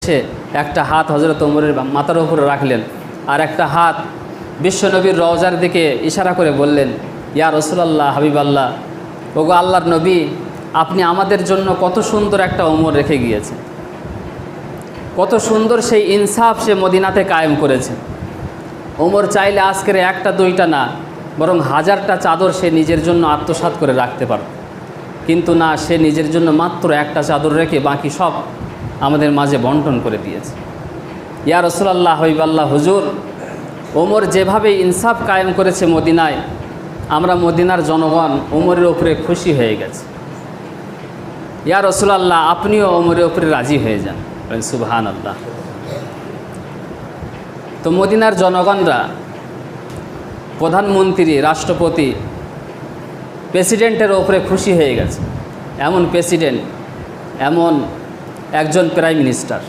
সে একটা হাত হযরত ওমরের মাথার উপরে রাখলেন আর একটা হাত বিশ্বনবীর রওজার দিকে ইশারা করে বললেন, ইয়া রাসূলুল্লাহ, হাবিবাল্লাহ, ওগো আল্লাহর নবী, আপনি আমাদের জন্য কত সুন্দর একটা ওমর রেখে গিয়েছেন, কত সুন্দর সেই ইনসাফ সে মদিনাতে কায়েম করেছে। ওমর চাইলে আজকের একটা দুইটা না, বরং হাজারটা চাদর সে নিজের জন্য আত্মসাৎ করে রাখতে পারত, কিন্তু না, সে নিজের জন্য মাত্র একটা চাদর রেখে বাকি সব আমাদের মাঝে বন্টন করে দিয়েছে। ইয়া রাসূলুল্লাহ, হাবিবাল্লাহ, হুজুর, ওমর যেভাবে ইনসাফ কায়েম করেছে মদিনায়, আমরা মদিনার জনগণ ওমরের উপরে খুশি হয়ে গেছে। ইয়া রাসূলুল্লাহ, আপনিও ওমরের উপরে রাজি হয়ে যান। সুবহানাল্লাহ। তো মদিনার জনগণরা প্রধানমন্ত্রী, রাষ্ট্রপতি, প্রেসিডেন্টের ওপরে খুশি হয়ে গেছে। এমন প্রেসিডেন্ট, এমন একজন প্রাইম মিনিস্টার।